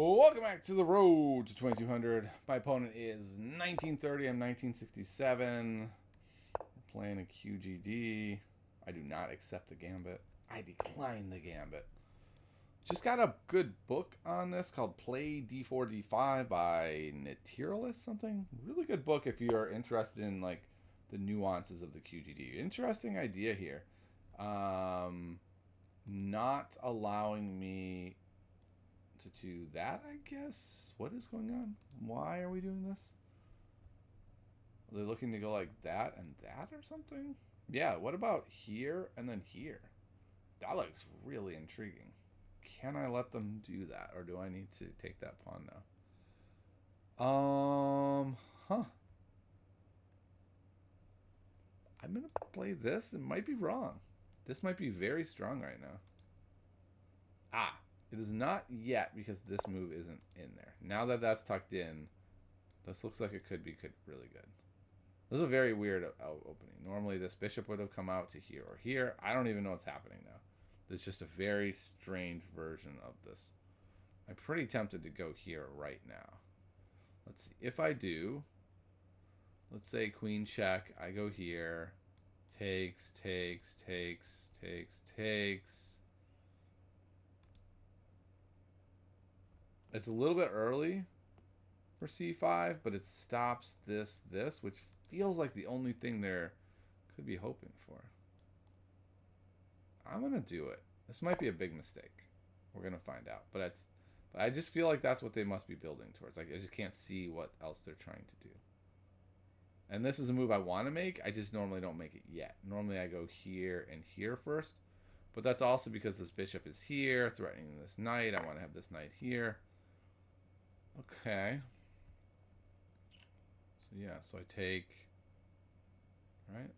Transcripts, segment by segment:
Welcome back to the road to 2200. My opponent is 1930. I'm 1967. We're playing a QGD. I do not accept the gambit. I decline the gambit. Just got a good book on this called Play D4 D5 by Naturalis something. Really good book if you're interested in like the nuances of the QGD. Interesting idea here. Not allowing me to do that, I guess. What is going on? Why are we doing this? Are they looking to go like that and that or something? Yeah, what about here and then here? That looks really intriguing. Can I let them do that, or do I need to take that pawn now? Huh. I'm gonna play this. It might be wrong. This might be very strong right now. Ah, it is not yet because this move isn't in there. Now that that's tucked in, this looks like it could be really good. This is a very weird opening. Normally this bishop would have come out to here or here. I don't even know what's happening now. There's just a very strange version of this. I'm pretty tempted to go here right now. Let's see. If I do, let's say queen check. I go here. Takes, takes, takes, takes, takes. It's a little bit early for c5, but it stops this, which feels like the only thing there could be hoping for. I'm gonna do it. This might be a big mistake. We're gonna find out. But I just feel like that's what they must be building towards. Like I just can't see what else they're trying to do. And this is a move I want to make. I just normally don't make it yet. Normally I go here and here first. But that's also because this bishop is here, threatening this knight. I want to have this knight here. Okay. So yeah, so I take, right?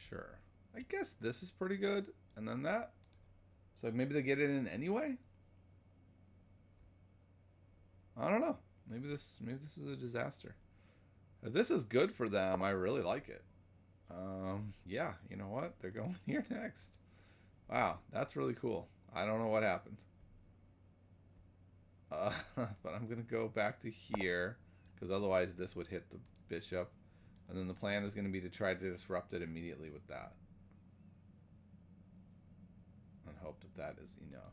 Sure. I guess this is pretty good. And then that. So maybe they get it in anyway? I don't know. Maybe this is a disaster. If this is good for them, I really like it. Yeah, you know what? They're going here next. Wow, that's really cool. I don't know what happened. But I'm going to go back to here, because otherwise this would hit the bishop. And then the plan is going to be to try to disrupt it immediately with that. And hope that that is enough.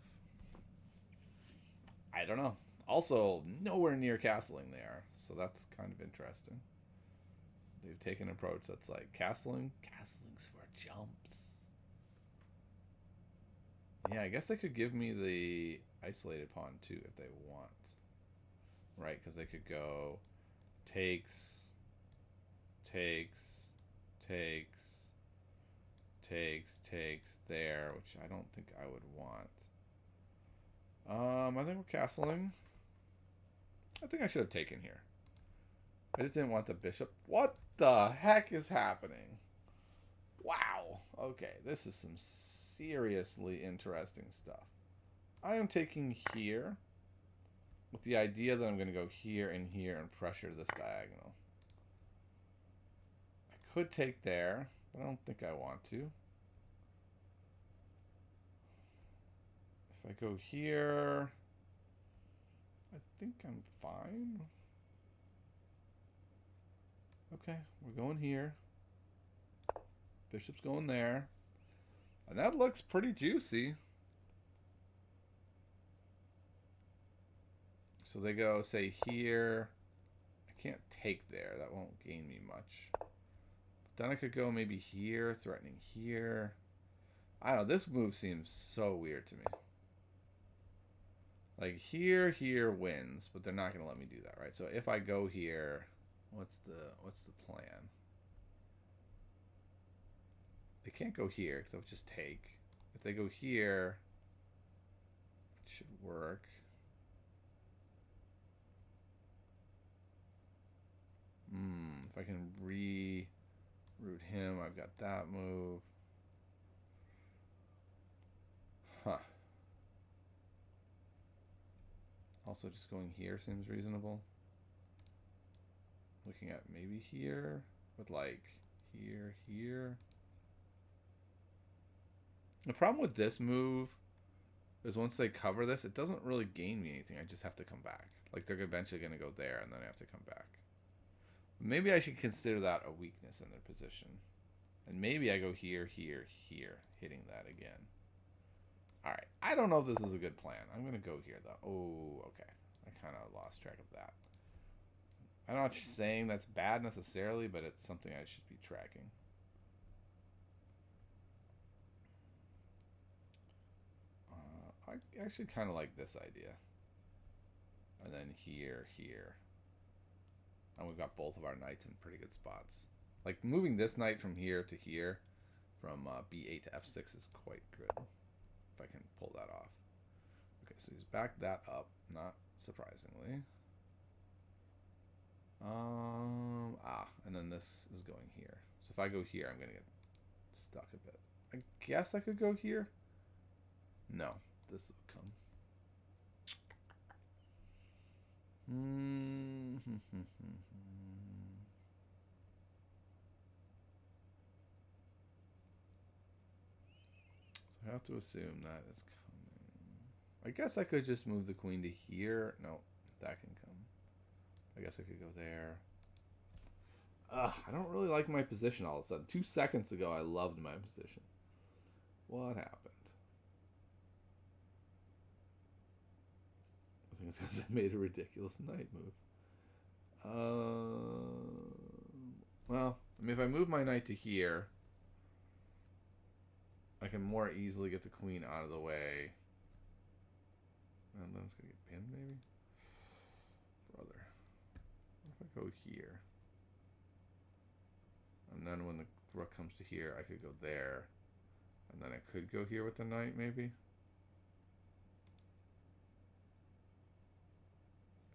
I don't know. Also, nowhere near castling they are, so that's kind of interesting. They've taken an approach that's like castling. Castling's for jumps. Yeah, I guess they could give me the isolated pawn too if they want. Right, because they could go takes, takes, takes, takes, takes there, which I don't think I would want. I think we're castling. I think I should have taken here. I just didn't want the bishop. What the heck is happening? Wow. Okay, this is some seriously interesting stuff. I am taking here with the idea that I'm going to go here and here and pressure this diagonal. I could take there, but I don't think I want to. If I go here, I think I'm fine. Okay, we're going here. Bishop's going there. And that looks pretty juicy. So they go, say, here. I can't take there. That won't gain me much. But then I could go maybe here, threatening here. I don't know. This move seems so weird to me. Like here wins, but they're not going to let me do that, right? So if I go here, what's the plan? They can't go here because I'll just take. If they go here, it should work. If I can reroute him, I've got that move. Huh. Also, just going here seems reasonable. Looking at maybe here with like here. The problem with this move is once they cover this, it doesn't really gain me anything. I just have to come back. Like, they're eventually going to go there, and then I have to come back. Maybe I should consider that a weakness in their position. And maybe I go here, here, here, hitting that again. Alright, I don't know if this is a good plan. I'm going to go here, though. Oh, okay. I kind of lost track of that. I'm not saying that's bad necessarily, but it's something I should be tracking. I actually kind of like this idea. And then here, here. And we've got both of our knights in pretty good spots. Like, moving this knight from here to here, from b8 to f6 is quite good. If I can pull that off. Okay, so he's backed that up, not surprisingly. And then this is going here. So if I go here, I'm going to get stuck a bit. I guess I could go here. No, this will come. So I have to assume that is coming. I guess I could just move the queen to here. No, that can come. I guess I could go there. Ugh, I don't really like my position all of a sudden. 2 seconds ago, I loved my position. What happened? I think it's because I made a ridiculous knight move. Well, I mean, if I move my knight to here, I can more easily get the queen out of the way. And then it's going to get pinned, maybe? Brother. What if I go here? And then when the rook comes to here, I could go there. And then I could go here with the knight, maybe?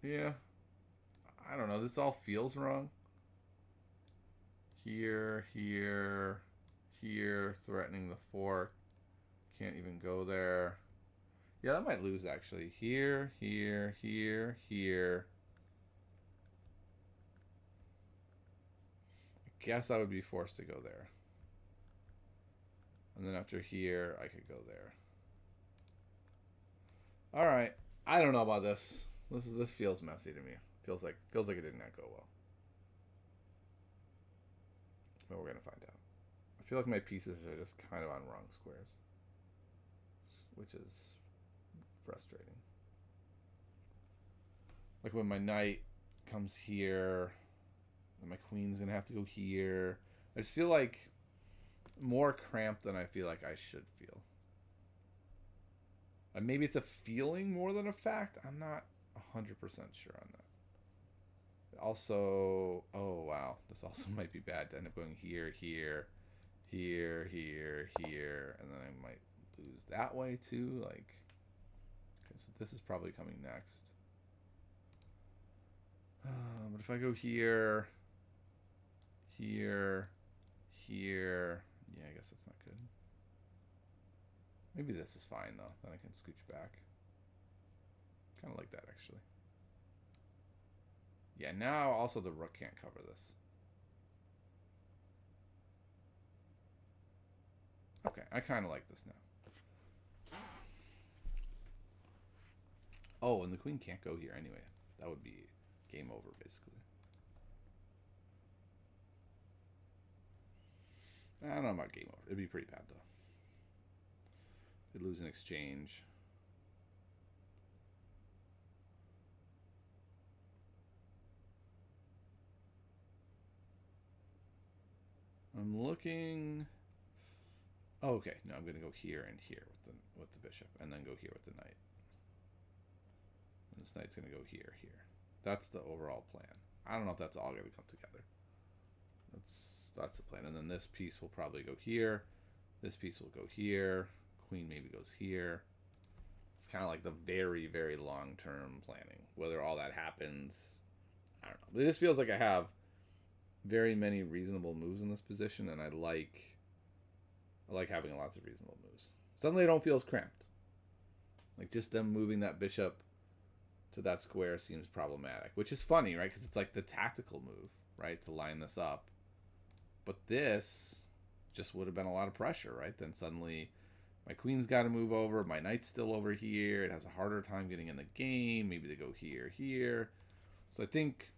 Yeah. I don't know. This all feels wrong. Here, here, here, threatening the fork. Can't even go there. Yeah, that might lose, actually. Here, here, here, here. I guess I would be forced to go there. And then after here, I could go there. Alright. I don't know about this. This feels messy to me. Feels like it did not go well. But we're gonna find out. I feel like my pieces are just kind of on wrong squares, which is frustrating. Like when my knight comes here, and my queen's gonna have to go here. I just feel like more cramped than I feel like I should feel. And maybe it's a feeling more than a fact. I'm not 100% sure on that. Also, oh wow, this also might be bad to end up going here, here, here, here, here, and then I might lose that way too. Like, okay, so this is probably coming next. But if I go here, here, here, yeah, I guess that's not good. Maybe this is fine though. Then I can scooch back. Kind of like that actually. Yeah, now also the rook can't cover this. Okay, I kind of like this now. Oh, and the queen can't go here anyway. That would be game over, basically. I don't know about game over. It'd be pretty bad, though. They'd lose an exchange. I'm looking... Oh, okay. No, I'm going to go here and here with the bishop, and then go here with the knight. And this knight's going to go here, here. That's the overall plan. I don't know if that's all going to come together. That's the plan. And then this piece will probably go here. This piece will go here. Queen maybe goes here. It's kind of like the very, very long-term planning. Whether all that happens, I don't know. But it just feels like I have very many reasonable moves in this position, and I like having lots of reasonable moves. Suddenly I don't feel as cramped. Like, just them moving that bishop to that square seems problematic, which is funny, right? Because it's like the tactical move, right, to line this up. But this just would have been a lot of pressure, right? Then suddenly My queen's got to move over. My knight's still over here. It has a harder time getting in the game. Maybe they go here. So I think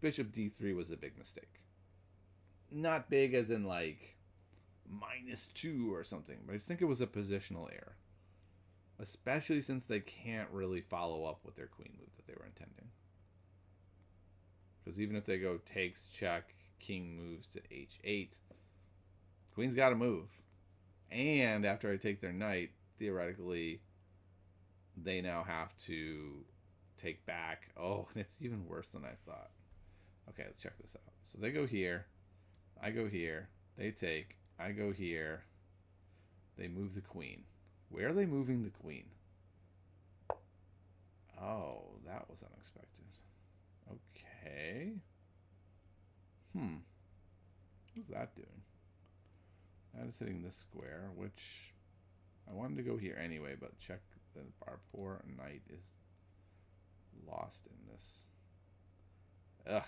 bishop d3 was a big mistake. Not big as in like -2 or something, but I just think it was a positional error. Especially since they can't really follow up with their queen move that they were intending. Because even if they go takes, check, king moves to h8, queen's got to move. And after I take their knight, theoretically, they now have to take back. Oh, and it's even worse than I thought. Okay, let's check this out. So they go here. I go here. They take. I go here. They move the queen. Where are they moving the queen? Oh, that was unexpected. Okay. What's that doing? That is hitting this square, which I wanted to go here anyway, but check that our poor knight is lost in this. Ugh.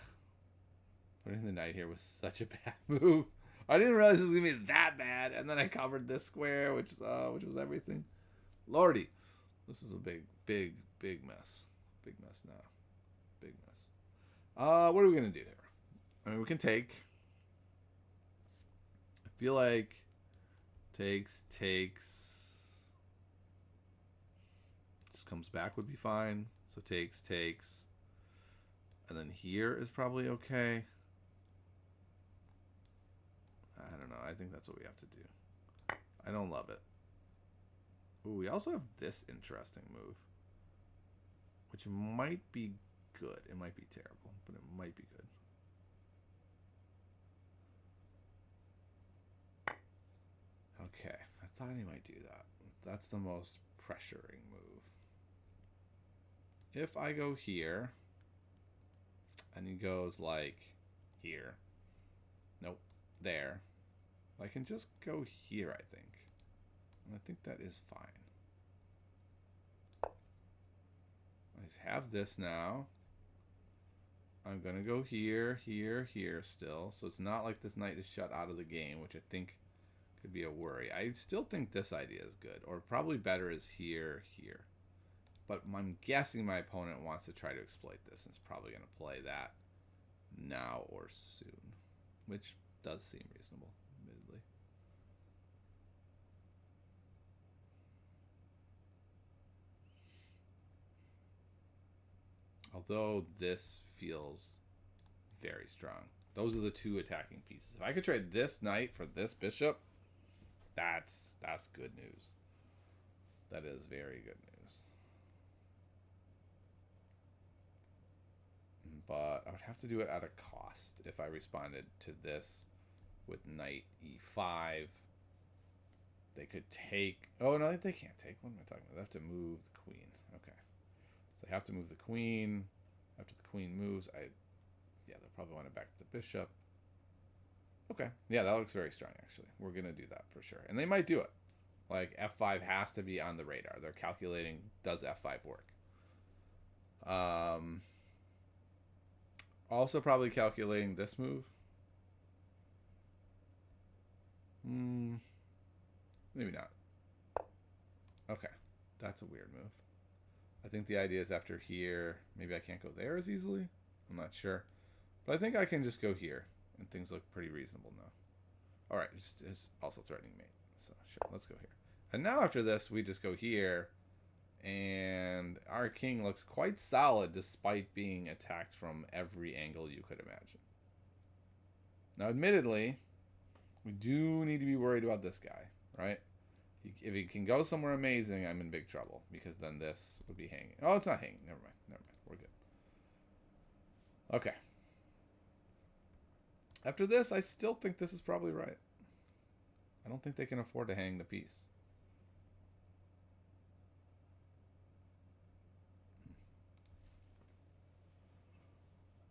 Putting the knight here was such a bad move. I didn't realize it was gonna be that bad, and then I covered this square, which was everything. Lordy, this is a big mess. Big mess now. Big mess. What are we gonna do here? I mean, we can take. I feel like takes. Just comes back would be fine. So takes. And then here is probably okay. I don't know. I think that's what we have to do. I don't love it. Ooh, we also have this interesting move, which might be good. It might be terrible, but it might be good. Okay, I thought he might do that. That's the most pressuring move. If I go here, and he goes like here, nope, there, I can just go here, I think. And I think that is fine. I have this now. I'm going to go here still. So it's not like this knight is shut out of the game, which I think could be a worry. I still think this idea is good. Or probably better is here. But I'm guessing my opponent wants to try to exploit this and is probably going to play that now or soon. Which does seem reasonable, admittedly. Although this feels very strong. Those are the two attacking pieces. If I could trade this knight for this bishop, that's good news. That is very good news. But I would have to do it at a cost if I responded to this with knight e5. They could take... Oh, no, they can't take. What am I talking about? They have to move the queen. Okay. So they have to move the queen. After the queen moves, they'll probably want to back to the bishop. Okay. Yeah, that looks very strong, actually. We're going to do that for sure. And they might do it. Like, f5 has to be on the radar. They're calculating, does f5 work? Also probably calculating this move. Maybe not. Okay. That's a weird move. I think the idea is after here, maybe I can't go there as easily. I'm not sure. But I think I can just go here. And things look pretty reasonable now. Alright, it's also threatening mate. So, sure, let's go here. And now after this, we just go here. And our king looks quite solid despite being attacked from every angle you could imagine. Now, admittedly, we do need to be worried about this guy, right? If he can go somewhere amazing, I'm in big trouble. Because then this would be hanging. Oh, it's not hanging. Never mind. We're good. Okay. After this, I still think this is probably right. I don't think they can afford to hang the piece.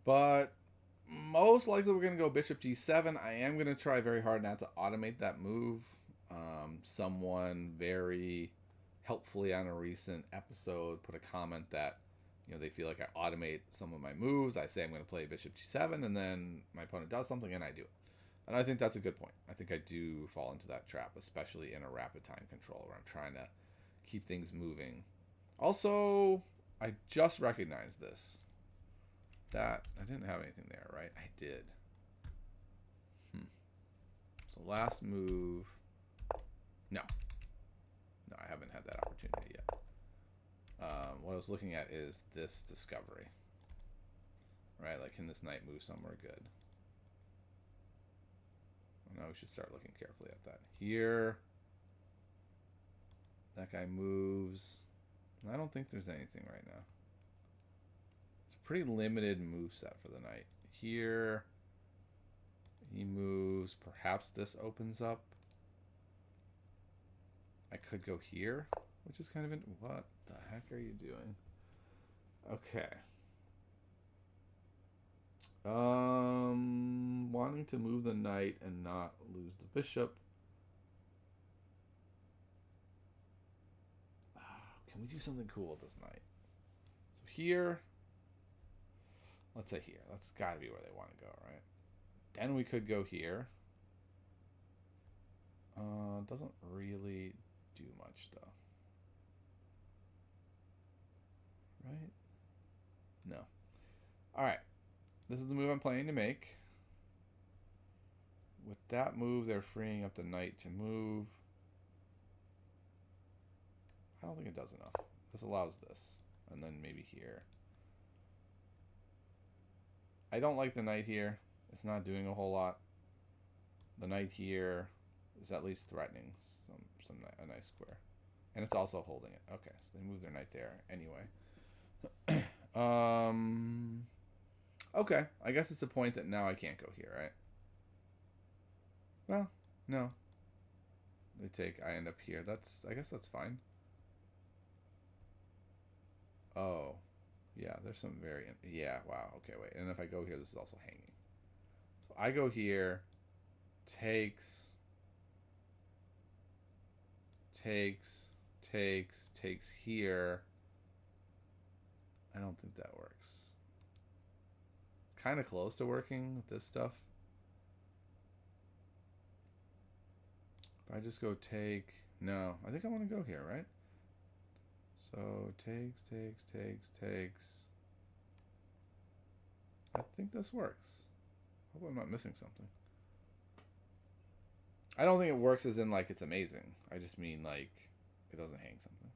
But most likely we're going to go bishop g7. I am going to try very hard not to automate that move. Someone very helpfully on a recent episode put a comment that they feel like I automate some of my moves. I say I'm going to play bishop g7, and then my opponent does something, and I do it. And I think that's a good point. I think I do fall into that trap, especially in a rapid time control where I'm trying to keep things moving. Also, I just recognized this. That I didn't have anything there, right? I did. So last move. No. No, I haven't had that opportunity yet. What I was looking at is this discovery. Right? Like, can this knight move somewhere good? Now we should start looking carefully at that. Here. That guy moves. I don't think there's anything right now. It's a pretty limited move set for the knight. Here. He moves. Perhaps this opens up. I could go here, which is kind of what the heck are you doing? Okay. Wanting to move the knight and not lose the bishop. Can we do something cool with this knight? So here, let's say here. That's got to be where they want to go, right? Then we could go here. Doesn't really do much though. Right? No. All right. This is the move I'm planning to make. With that move, they're freeing up the knight to move. I don't think it does enough. This allows this. And then maybe here. I don't like the knight here. It's not doing a whole lot. The knight here is at least threatening a nice square. And it's also holding it. Okay, so they move their knight there anyway. Okay, I guess it's a point that now I can't go here, right? Well, no. They take, I end up here. I guess that's fine. Oh, yeah, there's some variant. Yeah, wow, okay, wait. And if I go here, this is also hanging. So I go here, takes, takes here. I don't think that works. It's kind of close to working with this stuff. If I just go take, no, I think I want to go here, right? So takes. I think this works. Hope I'm not missing something. I don't think it works as in like it's amazing. I just mean like it doesn't hang something.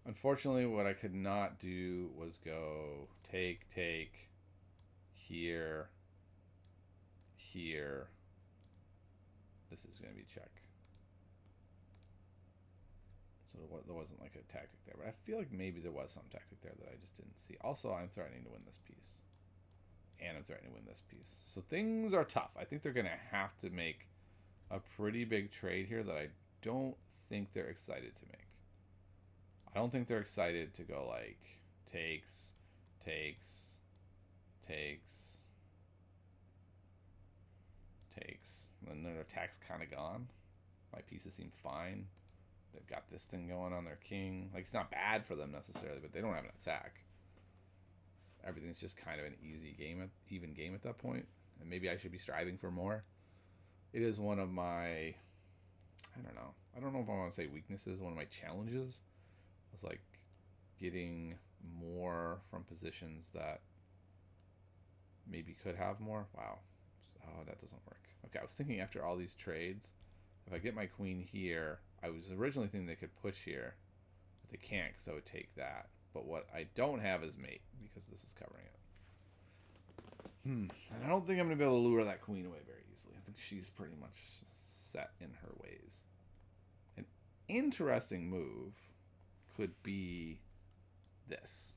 Unfortunately, what I could not do was go take, here. This is going to be check. So there wasn't like a tactic there. But I feel like maybe there was some tactic there that I just didn't see. Also, I'm threatening to win this piece. And I'm threatening to win this piece. So things are tough. I think they're going to have to make a pretty big trade here that I don't think they're excited to make. I don't think they're excited to go like takes. And then their attack's kind of gone. My pieces seem fine. They've got this thing going on their king. Like, it's not bad for them necessarily, but they don't have an attack. Everything's just kind of an even game at that point. And maybe I should be striving for more. It is one of my, I don't know if I want to say weaknesses. One of my challenges was like getting more from positions that maybe could have more. Wow. Oh, that doesn't work. Okay, I was thinking after all these trades, if I get my queen here, I was originally thinking they could push here, but they can't because I would take that. But what I don't have is mate because this is covering it. And I don't think I'm going to be able to lure that queen away very easily. I think she's pretty much set in her ways. An interesting move could be this.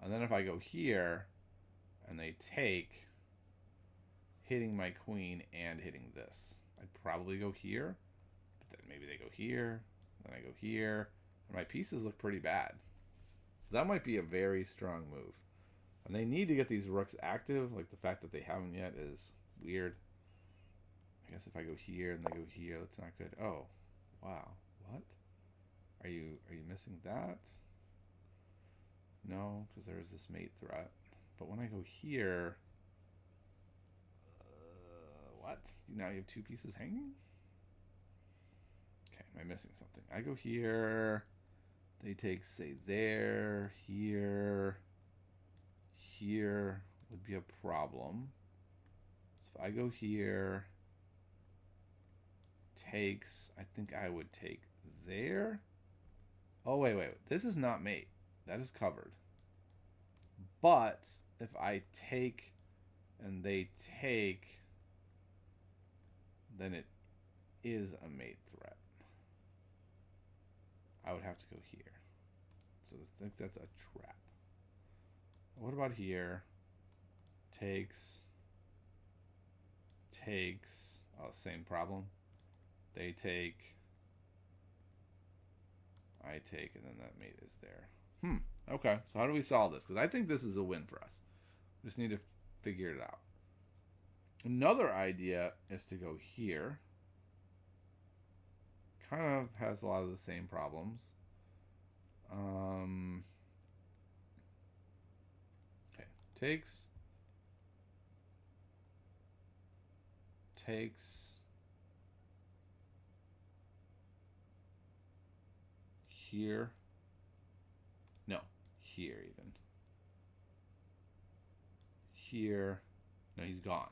And then if I go here and they take, hitting my queen and hitting this, I'd probably go here, but then maybe they go here, then I go here, and my pieces look pretty bad. So that might be a very strong move. And they need to get these rooks active. Like, the fact that they haven't yet is weird. I guess if I go here and they go here, that's not good. Oh, wow. What? Are you missing that? No, because there is this mate threat. But when I go here... what? Now you have two pieces hanging? Okay, am I missing something? I go here. They take, say, there, here. Here would be a problem. So if I go here, takes, I think I would take there. Oh, wait. This is not mate. That is covered. But if I take and they take, then it is a mate threat. I would have to go here. So I think that's a trap. What about here? Takes. Oh, same problem. They take. I take, and then that mate is there. Okay, so how do we solve this? Because I think this is a win for us. We just need to figure it out. Another idea is to go here. Kind of has a lot of the same problems. Okay, takes here. No, here even. Here. No, he's gone.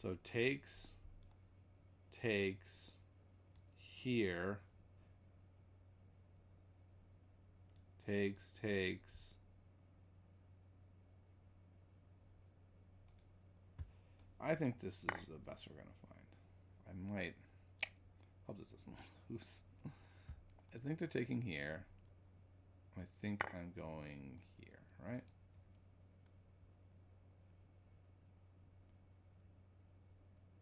So takes here. Takes. I think this is the best we're going to find. I might... hope this doesn't lose. I think they're taking here. I think I'm going here, right?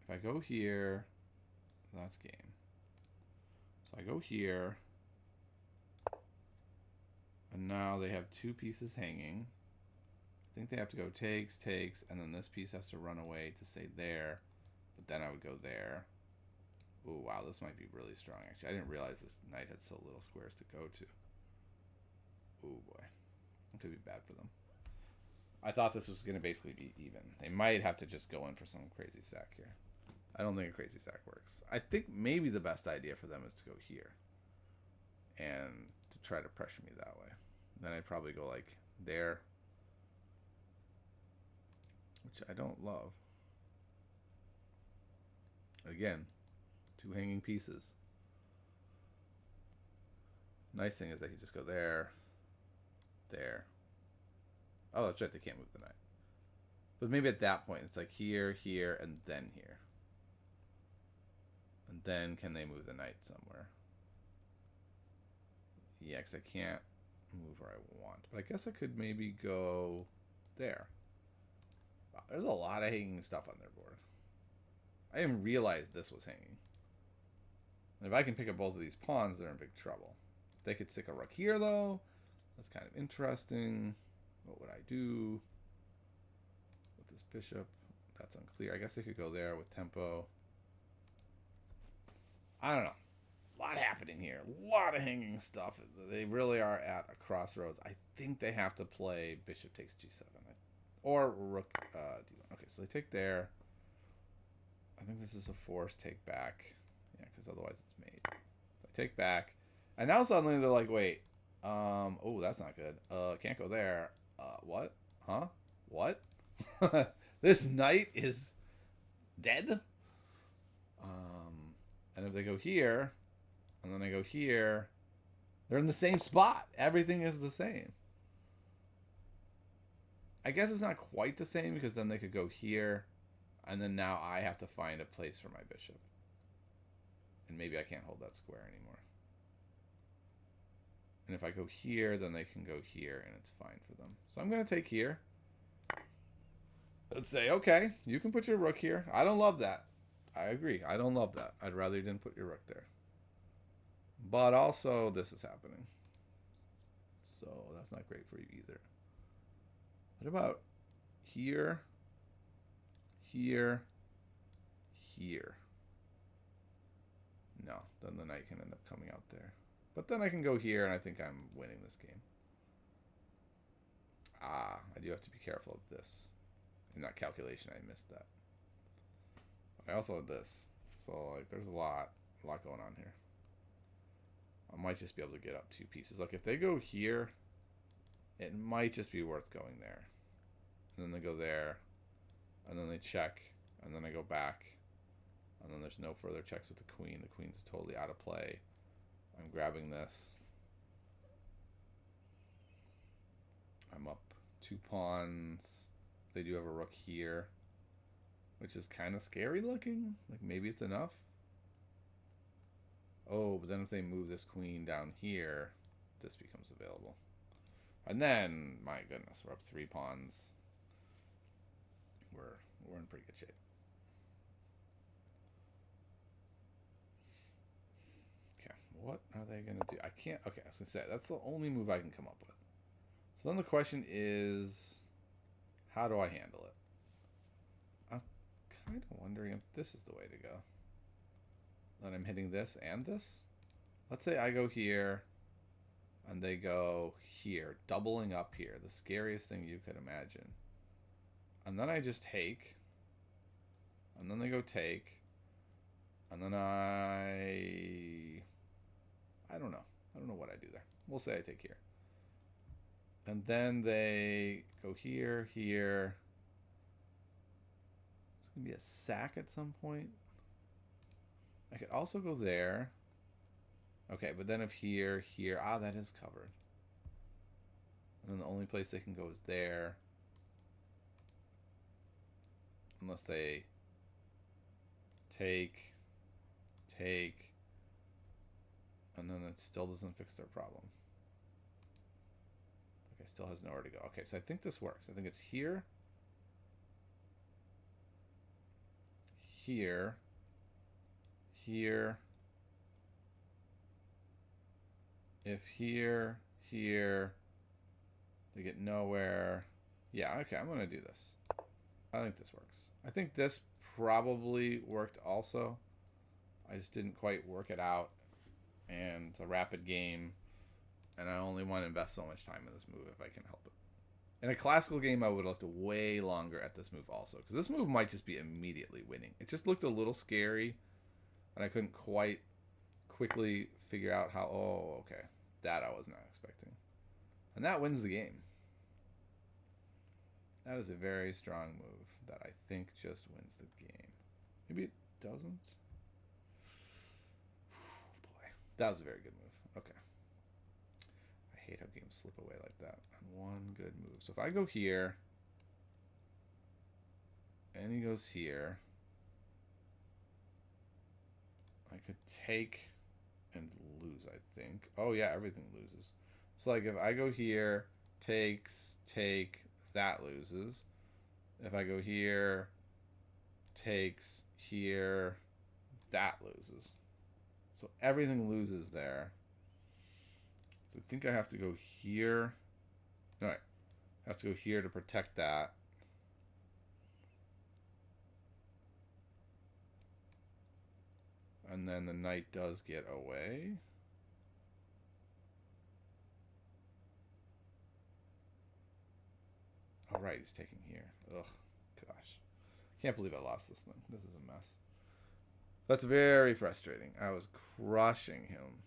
If I go here, that's game. So I go here. And now they have two pieces hanging. I think they have to go takes, and then this piece has to run away to say there. But then I would go there. Oh, wow, this might be really strong, actually. I didn't realize this knight had so little squares to go to. Oh, boy. It could be bad for them. I thought this was going to basically be even. They might have to just go in for some crazy sack here. I don't think a crazy sack works. I think maybe the best idea for them is to go here. And to try to pressure me that way. Then I'd probably go like there. Which I don't love. Again, two hanging pieces. Nice thing is they can just go there. There. Oh, that's right, they can't move the knight. But maybe at that point, it's like here, here, and then here. And then can they move the knight somewhere? Yeah, because I can't move where I want. But I guess I could maybe go there. Wow, there's a lot of hanging stuff on their board. I didn't realize this was hanging. And if I can pick up both of these pawns, they're in big trouble. They could stick a rook here, though. That's kind of interesting. What would I do with this bishop? That's unclear. I guess I could go there with tempo. I don't know. A lot happening here. A lot of hanging stuff. They really are at a crossroads. I think they have to play bishop takes g7. Or rook d1. Okay, so they take there. I think this is a forced take back. Yeah, because otherwise it's mate. So I take back. And now suddenly they're like, wait. Oh, that's not good. Can't go there. What? Huh? What? This knight is dead? And if they go here, and then I go here, they're in the same spot. Everything is the same. I guess it's not quite the same because then they could go here, and then now I have to find a place for my bishop. And maybe I can't hold that square anymore. And if I go here, then they can go here, and it's fine for them. So I'm going to take here. Let's say, okay, you can put your rook here. I don't love that. I agree. I don't love that. I'd rather you didn't put your rook there. But also, this is happening. So that's not great for you either. What about here, here, here? No, then the knight can end up coming out there. But then I can go here, and I think I'm winning this game. I do have to be careful of this. In that calculation, I missed that. I also have this. So, like, there's a lot going on here. I might just be able to get up 2 pieces. Like, if they go here, it might just be worth going there. And then they go there. And then they check. And then I go back. And then there's no further checks with the queen. The queen's totally out of play. I'm grabbing this. I'm up 2 pawns. They do have a rook here, which is kind of scary looking. Like, maybe it's enough. Oh, but then if they move this queen down here, this becomes available. And then, my goodness, we're up 3 pawns. We're in pretty good shape. Okay, what are they going to do? I can't... Okay, I was going to say, that's the only move I can come up with. So then the question is, how do I handle it? I'm kind of wondering if this is the way to go. Then I'm hitting this and this. Let's say I go here, and they go here, doubling up here. The scariest thing you could imagine. And then I just take, and then they go take, and then I don't know. I don't know what I do there. We'll say I take here. And then they go here, here. It's going to be a sack at some point. I could also go there. Okay, but then if here, here, that is covered. And then the only place they can go is there. Unless they take, and then it still doesn't fix their problem. Okay, still has nowhere to go. Okay, so I think this works. I think it's here, here, here. If here, here, they get nowhere. Yeah, okay, I'm going to do this. I think this works. I think this probably worked also. I just didn't quite work it out. And it's a rapid game. And I only want to invest so much time in this move if I can help it. In a classical game, I would have looked way longer at this move also. Because this move might just be immediately winning. It just looked a little scary. And I couldn't quite quickly figure out how... Oh, okay. That I was not expecting. And that wins the game. That is a very strong move that I think just wins the game. Maybe it doesn't. Boy, that was a very good move. Okay. I hate how games slip away like that. One good move. So if I go here, and he goes here, I could take and lose, I think. Oh yeah, everything loses. So like if I go here, takes, take, that loses. If I go here, takes, here, that loses. So everything loses there. So I think I have to go here. No, I have to go here to protect that. And then the knight does get away. Oh, right, he's taking here. Ugh, gosh. Can't believe I lost this thing. This is a mess. That's very frustrating. I was crushing him.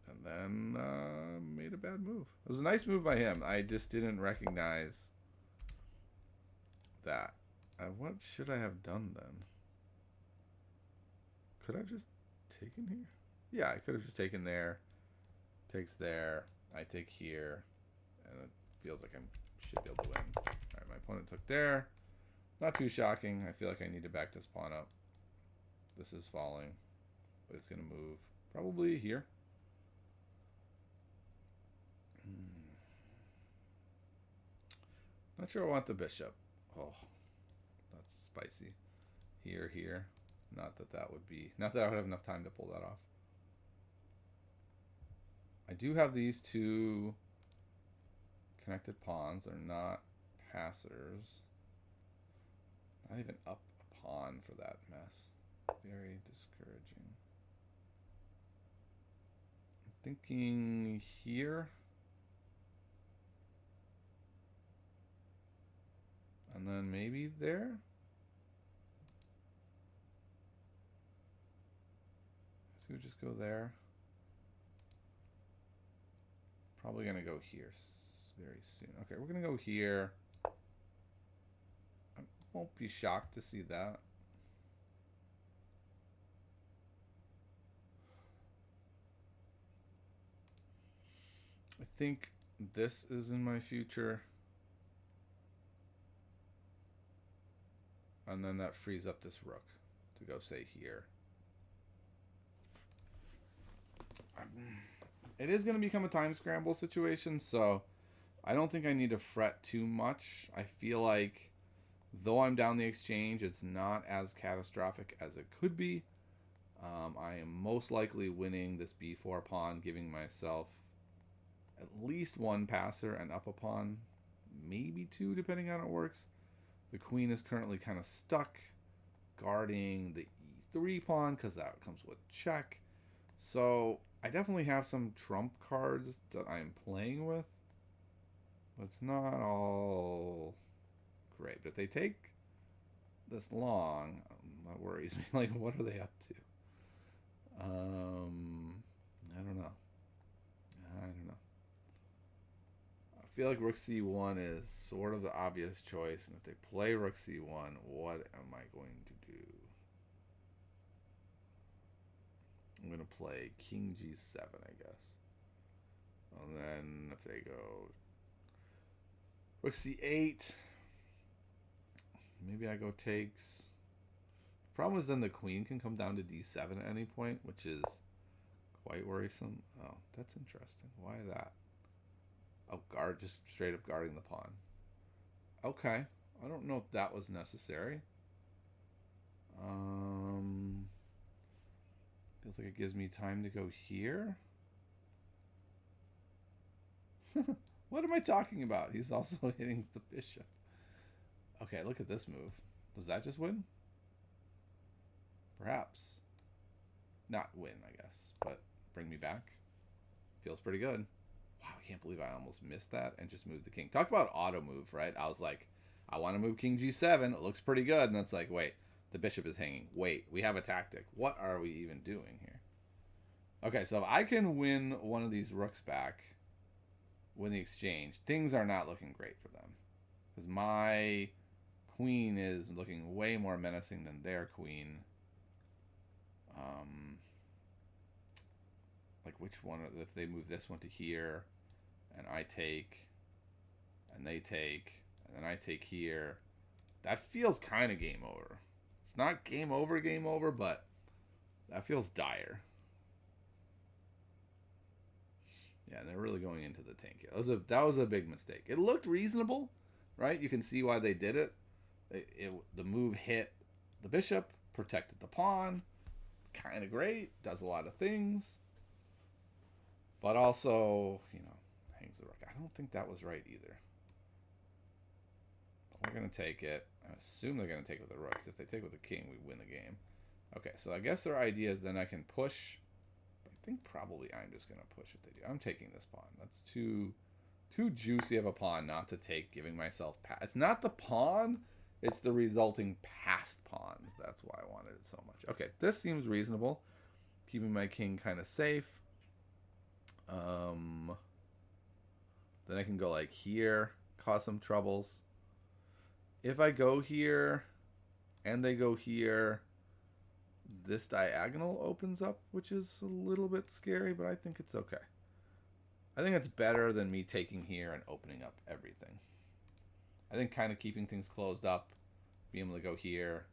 And then made a bad move. It was a nice move by him. I just didn't recognize that. What should I have done then? Could I have just taken here? Yeah, I could have just taken there. Takes there. I take here. And it feels like I should be able to win. Alright, my opponent took there. Not too shocking. I feel like I need to back this pawn up. This is falling. But it's going to move. Probably here. Not sure I want the bishop. Oh, that's spicy. Here, here. Not that that would be... Not that I would have enough time to pull that off. I do have these 2 connected pawns. They're not passers. Not even up a pawn for that mess. Very discouraging. I'm thinking here. And then maybe there. So we just go there. Probably gonna go here very soon. Okay, we're gonna go here. I won't be shocked to see that. I think this is in my future. And then that frees up this rook to go, say, here. It is going to become a time scramble situation, so I don't think I need to fret too much. I feel like, though I'm down the exchange, it's not as catastrophic as it could be. I am most likely winning this b4 pawn, giving myself at least one passer and up a pawn, maybe two, depending on how it works. The queen is currently kind of stuck, guarding the e3 pawn because that comes with check. So I definitely have some trump cards that I'm playing with, but it's not all great. But if they take this long, that worries me. Like, what are they up to? I don't know. I feel like rook c1 is sort of the obvious choice, and if they play rook c1, what am I going to do? I'm going to play king g7, I guess. And then if they go rook c8, maybe I go takes. The problem is then the queen can come down to d7 at any point, which is quite worrisome. Oh, that's interesting. Why that? Oh, guard, just straight up guarding the pawn. Okay. I don't know if that was necessary. Feels like it gives me time to go here. What am I talking about? He's also hitting the bishop. Okay, look at this move. Does that just win? Perhaps. Not win, I guess, but bring me back. Feels pretty good. Wow, I can't believe I almost missed that and just moved the king. Talk about auto move, right? I was like, I want to move king g7. It looks pretty good. And it's like, wait, the bishop is hanging. Wait, we have a tactic. What are we even doing here? Okay, so if I can win one of these rooks back, win the exchange, things are not looking great for them. Because my queen is looking way more menacing than their queen. Like which one, if they move this one to here, and I take, and they take, and then I take here, that feels kind of game over. It's not game over, but that feels dire. Yeah, and they're really going into the tank. That was a big mistake. It looked reasonable, right? You can see why they did it. The move hit the bishop, protected the pawn, kind of great, does a lot of things, but also, hangs the rook. I don't think that was right either. We're going to take it. I assume they're going to take it with the rooks. If they take with the king, we win the game. Okay, so I guess their idea is then I can push. I think probably I'm just going to push what they do. I'm taking this pawn. That's too juicy of a pawn not to take, giving myself it's not the pawn, it's the resulting passed pawns. That's why I wanted it so much. Okay, this seems reasonable. Keeping my king kind of safe. Then I can go like here, cause some troubles. If I go here and they go here, this diagonal opens up, which is a little bit scary, but I think it's okay. I think it's better than me taking here and opening up everything. I think kind of keeping things closed up, being able to go here,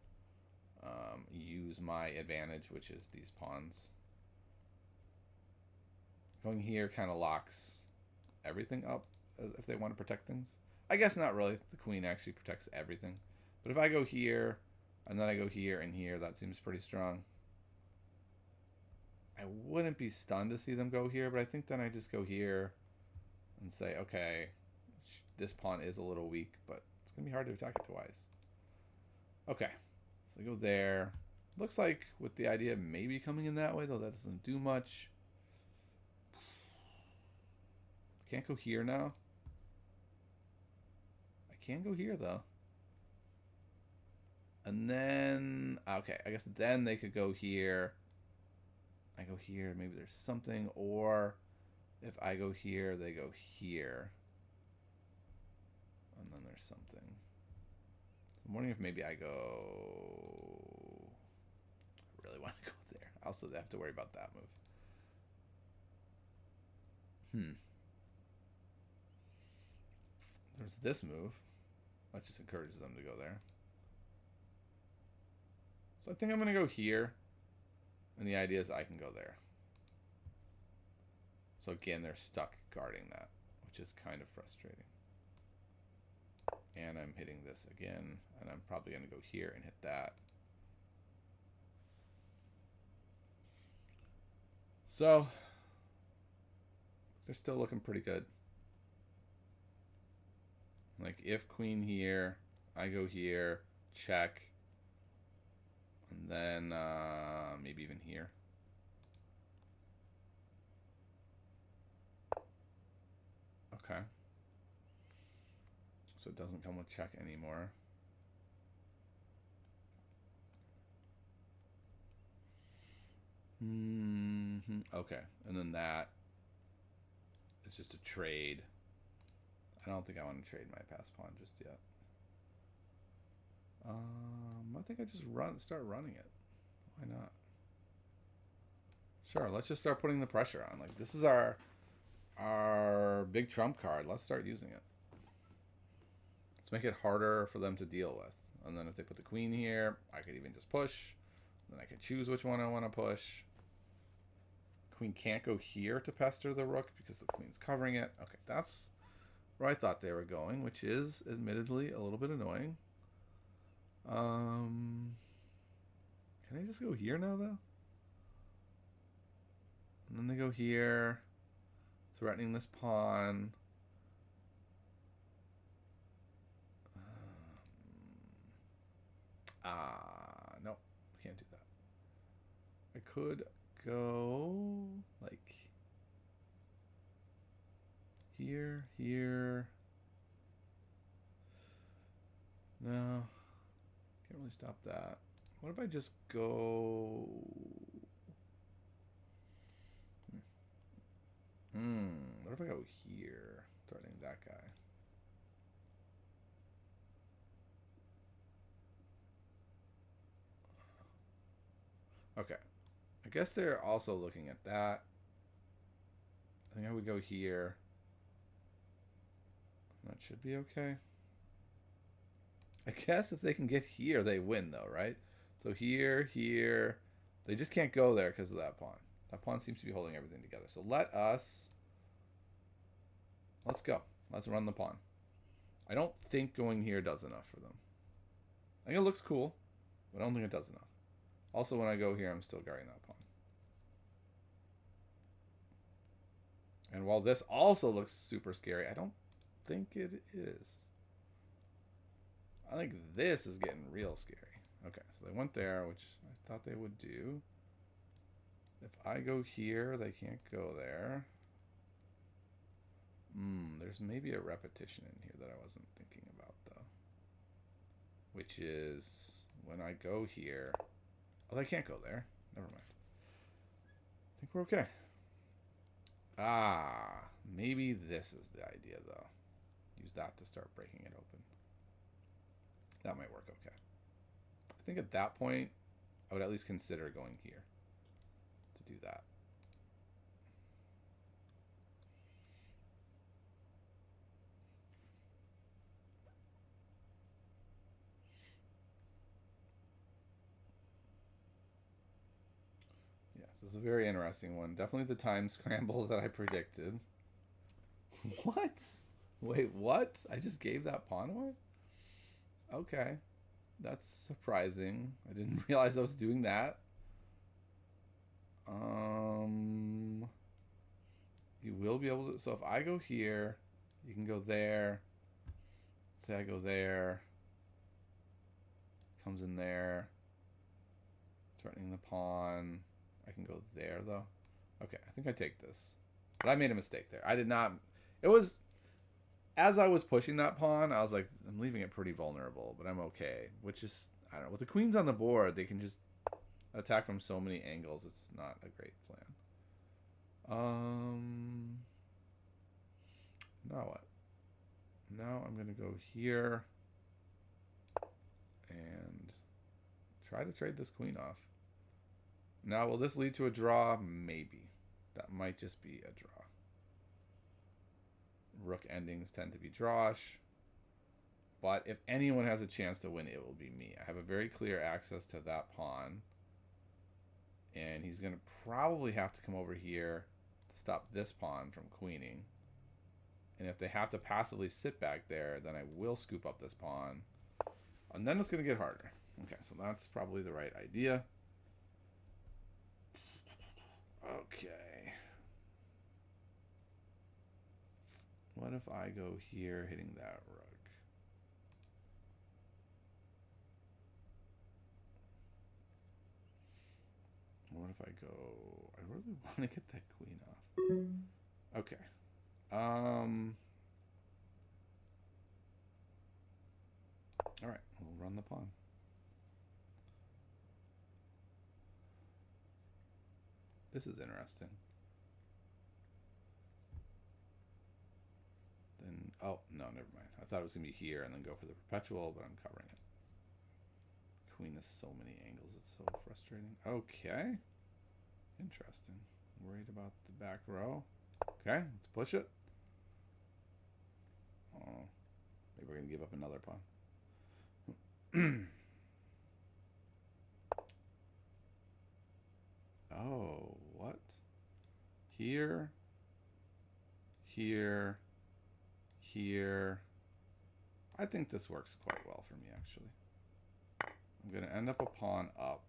use my advantage, which is these pawns. Going here kind of locks everything up if they want to protect things. I guess not really. The queen actually protects everything. But if I go here, and then I go here and here, that seems pretty strong. I wouldn't be stunned to see them go here, but I think then I just go here and say, okay, this pawn is a little weak, but it's going to be hard to attack it twice. Okay, so I go there. Looks like with the idea of maybe coming in that way, though that doesn't do much. Can't go here now. I can go here, though. And then, okay, I guess then they could go here. I go here, maybe there's something, or if I go here, they go here. And then there's something. I'm wondering if maybe I go... I really want to go there. I also have to worry about that move. There's this move. That just encourages them to go there. So I think I'm going to go here. And the idea is I can go there. So again, they're stuck guarding that, which is kind of frustrating. And I'm hitting this again. And I'm probably going to go here and hit that. So they're still looking pretty good. Like if queen here, I go here, check. And then maybe even here. Okay. So it doesn't come with check anymore. Okay. And then that is just a trade. I don't think I want to trade my pass pawn just yet. I think I just start running it. Why not? Sure, let's just start putting the pressure on. Like this is our big trump card. Let's start using it. Let's make it harder for them to deal with. And then if they put the queen here, I could even just push. Then I could choose which one I want to push. Queen can't go here to pester the rook because the queen's covering it. Okay, that's where I thought they were going, which is admittedly a little bit annoying. Can I just go here now, though? And then they go here, threatening this pawn. No, can't do that. I could go like here, here. No, can't really stop that. What if I just go? What if I go here, threatening that guy? Okay. I guess they're also looking at that. I think I would go here. That should be okay. I guess if they can get here, they win, though, right? So here, here. They just can't go there because of that pawn. That pawn seems to be holding everything together. So let's go. Let's run the pawn. I don't think going here does enough for them. I think it looks cool, but I don't think it does enough. Also, when I go here, I'm still guarding that pawn. And while this also looks super scary, I don't think it is. I think this is getting real scary. Okay, so they went there, which I thought they would do. If I go here, they can't go there. There's maybe a repetition in here that I wasn't thinking about, though. Which is when I go here. Oh, they can't go there. Never mind. I think we're okay. Maybe this is the idea, though. Use that to start breaking it open. That might work okay. I think at that point, I would at least consider going here to do that. Yes, this is a very interesting one. Definitely the time scramble that I predicted. What? Wait, what? I just gave that pawn away? Okay. That's surprising. I didn't realize I was doing that. You will be able to... So if I go here, you can go there. Say I go there. Comes in there. Threatening the pawn. I can go there, though. Okay, I think I take this. But I made a mistake there. I did not... It was... As I was pushing that pawn, I was like, I'm leaving it pretty vulnerable, but I'm okay. Which is... I don't know. With the queens on the board, they can just attack from so many angles. It's not a great plan. Now what? Now I'm going to go here and try to trade this queen off. Now, will this lead to a draw? Maybe. That might just be a draw. Rook endings tend to be drawish. But if anyone has a chance to win, it will be me. I have a very clear access to that pawn. And he's going to probably have to come over here to stop this pawn from queening. And if they have to passively sit back there, then I will scoop up this pawn. And then it's going to get harder. Okay, so that's probably the right idea. Okay. What if I go here hitting that rook? What if I go... I really want to get that queen off. Okay. Alright, we'll run the pawn. This is interesting. Then, oh, no, never mind. I thought it was going to be here and then go for the perpetual, but I'm covering it. Queen has so many angles. It's so frustrating. Okay. Interesting. Worried about the back row. Okay, let's push it. Oh, maybe we're going to give up another pawn. Oh, what? Here. Here. Here. I think this works quite well for me, actually. I'm going to end up a pawn up.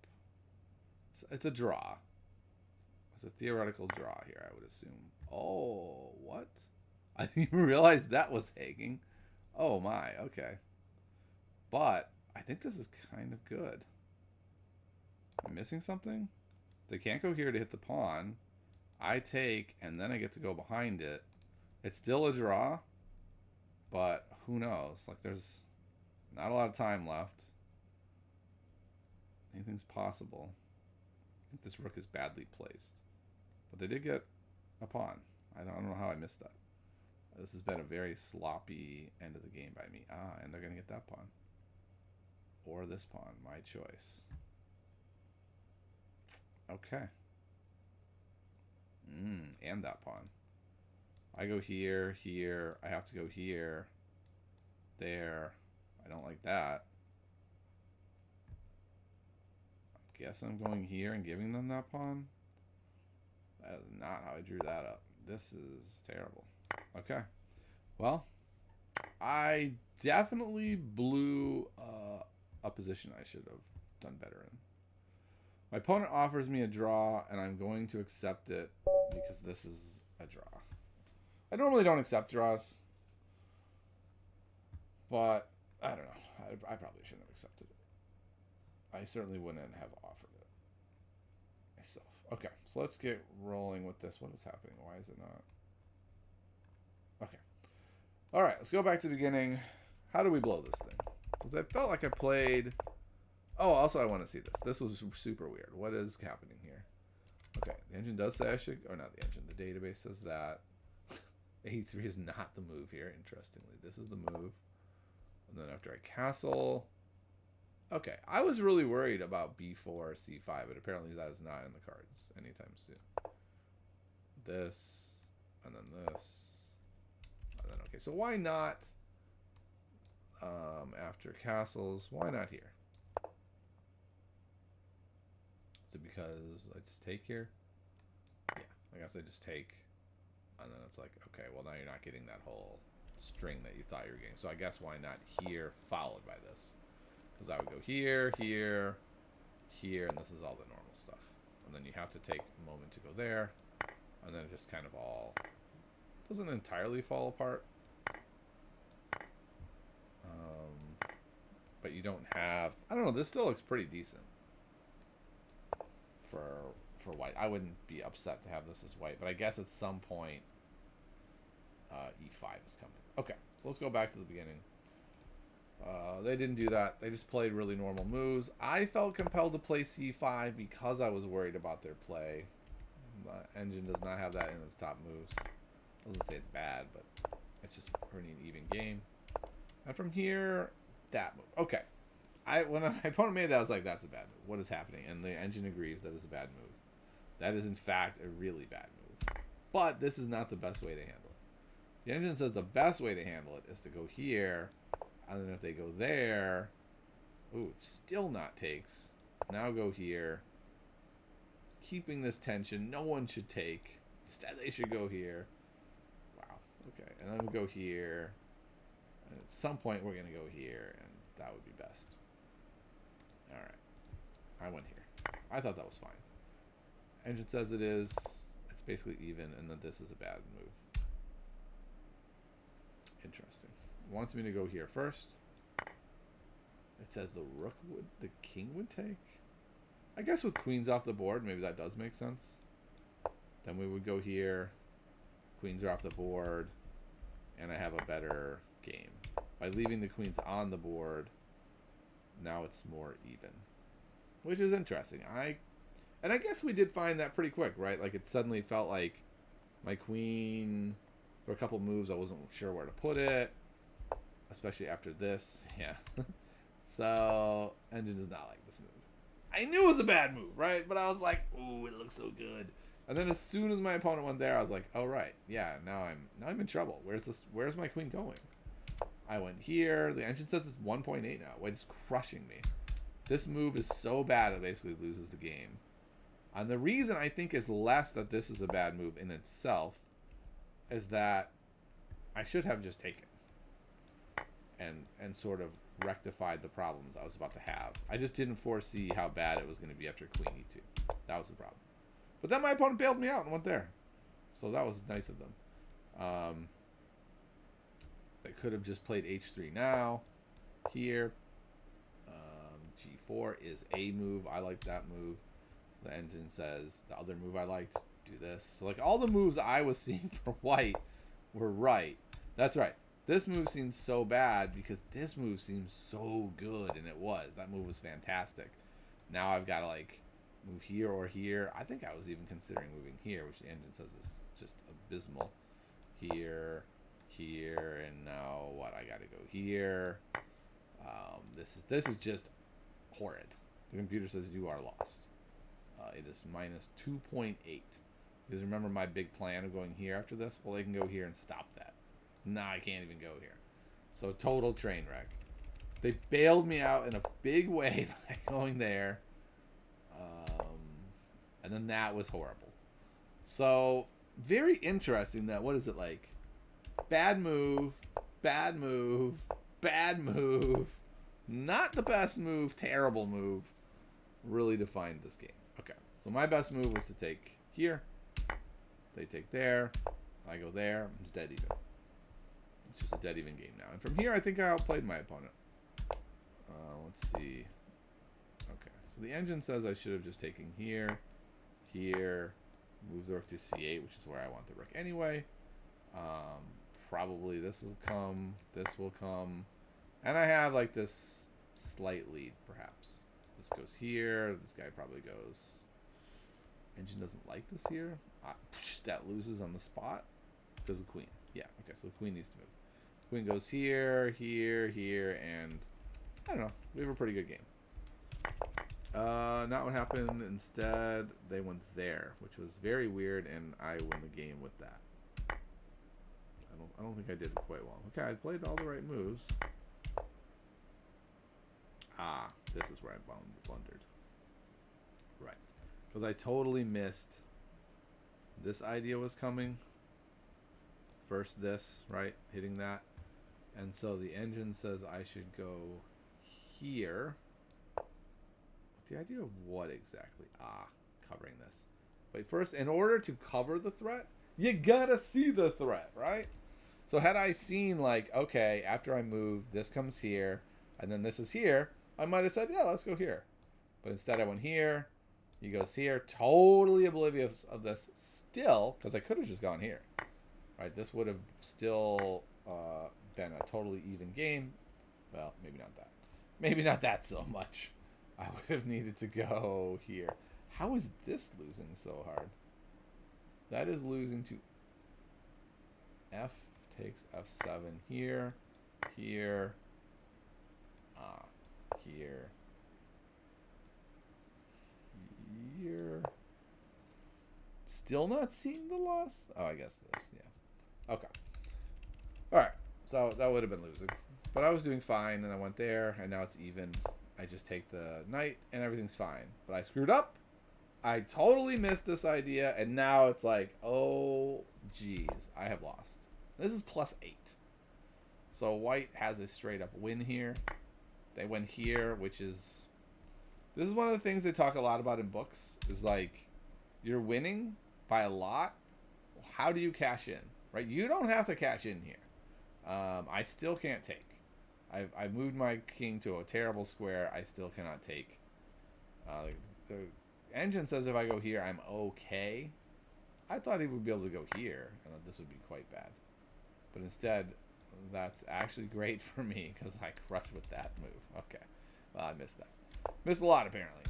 It's a draw. It's a theoretical draw here, I would assume. Oh, what? I didn't even realize that was hanging. Oh my, okay. But I think this is kind of good. Am I missing something? They can't go here to hit the pawn. I take, and then I get to go behind it. It's still a draw, but who knows? Like, there's not a lot of time left. Anything's possible. I think this rook is badly placed. But they did get a pawn. I don't know how I missed that. This has been a very sloppy end of the game by me. Ah, and they're going to get that pawn. Or this pawn. My choice. Okay. And that pawn. I go here, here. I have to go here. There. I don't like that. I guess I'm going here and giving them that pawn. That is not how I drew that up. This is terrible. Okay. Well, I definitely blew a position I should have done better in. My opponent offers me a draw, and I'm going to accept it because this is a draw. I normally don't accept draws, but I don't know. I probably shouldn't have accepted it. I certainly wouldn't have offered it myself. Okay, so let's get rolling with this. What is happening? Why is it not? Okay. All right, let's go back to the beginning. How do we blow this thing? Because I felt like I played... Oh, also I want to see this. This was super weird. What is happening here? Okay, the engine does say I should... Or not the engine. The database says that. A3 is not the move here, interestingly. This is the move. And then after I castle... Okay, I was really worried about b4, c5, but apparently that is not in the cards anytime soon. This, and then this, and then okay. So why not, after castles, why not here? Is it because I just take here? Yeah, I guess I just take, and then it's like, okay, well now you're not getting that whole string that you thought you were getting. So I guess why not here followed by this? Because I would go here, here, here, and this is all the normal stuff. And then you have to take a moment to go there, and then it just kind of all doesn't entirely fall apart. But you don't have, I don't know, this still looks pretty decent for white. I wouldn't be upset to have this as white, but I guess at some point e5 is coming. Okay, so let's go back to the beginning. They didn't do that. They just played really normal moves. I felt compelled to play c5 because I was worried about their play. The engine does not have that in its top moves. Doesn't say it's bad, but it's just earning an even game. And from here, that move. Okay. When my opponent made that, I was like, that's a bad move. What is happening? And the engine agrees that is a bad move. That is, in fact, a really bad move. But this is not the best way to handle it. The engine says the best way to handle it is to go here, and then if they go there, ooh, still not takes. Now go here. Keeping this tension, no one should take. Instead, they should go here. Wow. Okay, and then we go here. And at some point, we're going to go here, and that would be best. All right. I went here. I thought that was fine. Engine says it is. It's basically even, and that this is a bad move. Interesting. Wants me to go here first. It says the king would take. I guess with queens off the board, maybe that does make sense. Then we would go here. Queens are off the board, and I have a better game. By leaving the queens on the board, now it's more even. Which is interesting. And I guess we did find that pretty quick, right? Like, it suddenly felt like my queen, for a couple moves, I wasn't sure where to put it. Especially after this. Yeah. So, engine does not like this move. I knew it was a bad move, right? But I was like, ooh, it looks so good. And then as soon as my opponent went there, I was like, oh, right. Yeah, now I'm in trouble. Where's my queen going? I went here. The engine says it's 1.8 now. Wait, it's crushing me. This move is so bad it basically loses the game. And the reason I think is less that this is a bad move in itself is that I should have just taken and sort of rectified the problems I was about to have. I just didn't foresee how bad it was going to be after queen e2. That was the problem. But then my opponent bailed me out and went there. So that was nice of them. They could have just played h3 now. Here. G4 is a move. I like that move. The engine says the other move I liked, do this. So like all the moves I was seeing for white were right. That's right. This move seems so bad because this move seems so good, and it was. That move was fantastic. Now I've got to like move here or here. I think I was even considering moving here, which the engine says is just abysmal. Here, here, and now what? I got to go here. This is just horrid. The computer says you are lost. It is minus 2.8. Because remember my big plan of going here after this? Well, they can go here and stop that. Nah, I can't even go here. So total train wreck. They bailed me out in a big way by going there. And then that was horrible. So very interesting that, what is it like? Bad move, bad move, bad move. Not the best move, terrible move. Really defined this game. Okay, so my best move was to take here. They take there. I go there. It's dead even. It's just a dead even game now. And from here, I think I outplayed my opponent. Let's see. Okay, so the engine says I should have just taken here, here, move the rook to c8, which is where I want the rook anyway. Probably this will come, this will come. And I have like this slight lead, perhaps. This goes here. This guy probably goes. Engine doesn't like this here. That loses on the spot because of queen. Yeah, okay, so the queen needs to move. Queen goes here, here, here, and I don't know. We have a pretty good game. Not what happened. Instead, they went there, which was very weird, and I won the game with that. I don't think I did quite well. Okay, I played all the right moves. Ah, this is where I blundered. Right. Because I totally missed this idea was coming. First this, right? Hitting that. And so the engine says I should go here. The idea of what exactly? Covering this. But first, in order to cover the threat, you gotta see the threat, right? So had I seen like, okay, after I move, this comes here, and then this is here, I might have said, yeah, let's go here. But instead I went here, he goes here, totally oblivious of this still, because I could have just gone here. Right, this would have still been a totally even game. Well, maybe not that. Maybe not that so much. I would have needed to go here. How is this losing so hard? That is losing to F takes F7 here, here, here, here. Still not seeing the loss? Oh, I guess this, yeah. Okay. Alright, so that would have been losing. But I was doing fine, and I went there, and now it's even. I just take the knight, and everything's fine. But I screwed up. I totally missed this idea, and now it's like, oh, geez, I have lost. This is +8. So white has a straight up win here. They went here, which is... This is one of the things they talk a lot about in books, is like, you're winning by a lot. How do you cash in? Right? You don't have to cash in here. I still can't take. I've moved my king to a terrible square. I still cannot take. The engine says if I go here, I'm okay. I thought he would be able to go here, and that this would be quite bad. But instead, that's actually great for me, because I crushed with that move. Okay. Well, I missed that. Missed a lot, apparently.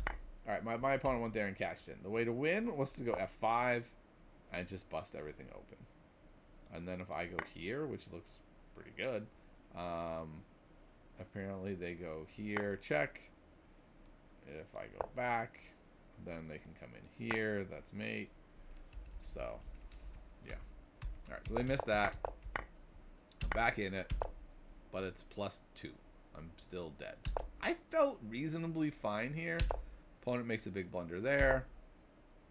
Alright, my opponent went there and cashed in. The way to win was to go F5 and just bust everything open. And then if I go here, which looks pretty good, apparently they go here, check. If I go back, then they can come in here. That's mate. So, yeah. Alright, so they missed that. I'm back in it, but it's +2. I'm still dead. I felt reasonably fine here. Opponent makes a big blunder there.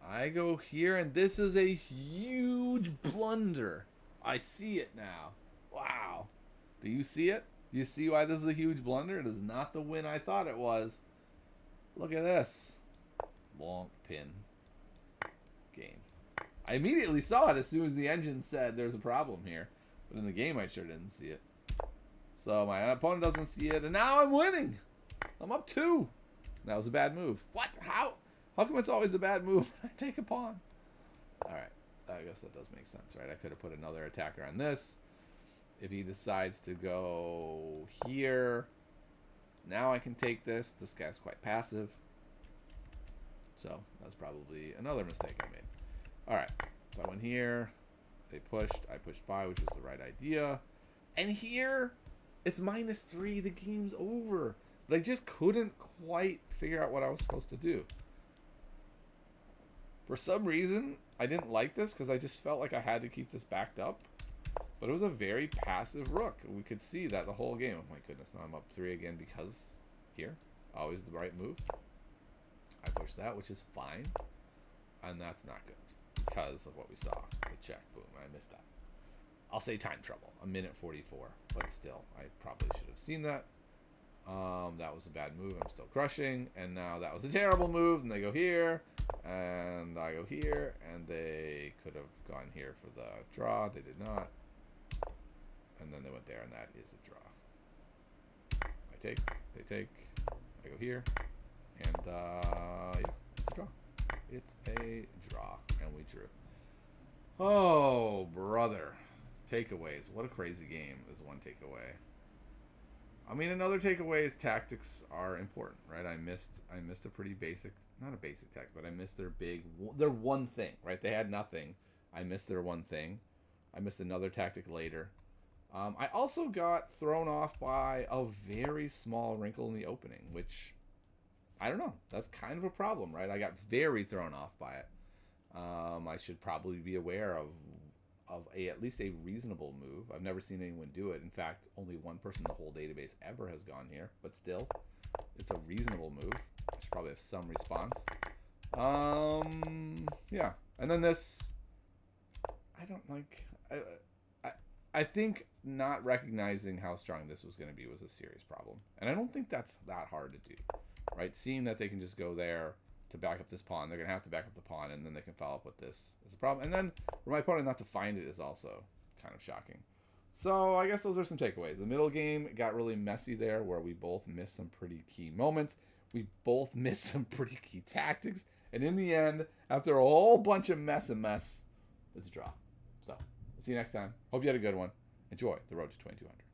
I go here, and this is a huge blunder. I see it now. Wow. Do you see it? Do you see why this is a huge blunder? It is not the win I thought it was. Look at this. Long pin. Game. I immediately saw it as soon as the engine said there's a problem here. But in the game, I sure didn't see it. So my opponent doesn't see it, and now I'm winning. I'm up 2. That was a bad move. What? How? How come it's always a bad move when I take a pawn? Alright. I guess that does make sense, right? I could have put another attacker on this. If he decides to go here, now I can take this. This guy's quite passive. So that's probably another mistake I made. Alright. So I went here. They pushed. I pushed by, which was the right idea. And here, it's -3. The game's over. But I just couldn't quite figure out what I was supposed to do. For some reason, I didn't like this because I just felt like I had to keep this backed up. But it was a very passive rook. We could see that the whole game. Oh my goodness, now I'm up 3 again because here. Always the right move. I pushed that, which is fine. And that's not good because of what we saw. The check, boom, I missed that. I'll say time trouble. 1:44. But still, I probably should have seen that. That was a bad move. I'm still crushing. And now that was a terrible move. And they go here. And I go here. And they could have gone here for the draw. They did not. And then they went there. And that is a draw. I take. They take. I go here. And, yeah. It's a draw. It's a draw. And we drew. Oh, brother. Takeaways. What a crazy game is one takeaway. I mean, another takeaway is tactics are important, right? I missed a pretty basic, not a basic tactic, but I missed their one thing, right? They had nothing. I missed their one thing. I missed another tactic later. I also got thrown off by a very small wrinkle in the opening, which, I don't know. That's kind of a problem, right? I got very thrown off by it. I should probably be aware of at least a reasonable move. I've never seen anyone do it. In fact, only one person in the whole database ever has gone here. But still, it's a reasonable move. I should probably have some response. Yeah. And then this, I don't like... I think not recognizing how strong this was going to be was a serious problem. And I don't think that's that hard to do. Right? Seeing that they can just go there to back up this pawn. They're going to have to back up the pawn, and then they can follow up with this as a problem. And then for my opponent not to find it is also kind of shocking. So I guess those are some takeaways. The middle game got really messy there, where we both missed some pretty key moments. We both missed some pretty key tactics. And in the end, after a whole bunch of mess, it's a draw. So, see you next time. Hope you had a good one. Enjoy the road to 2200.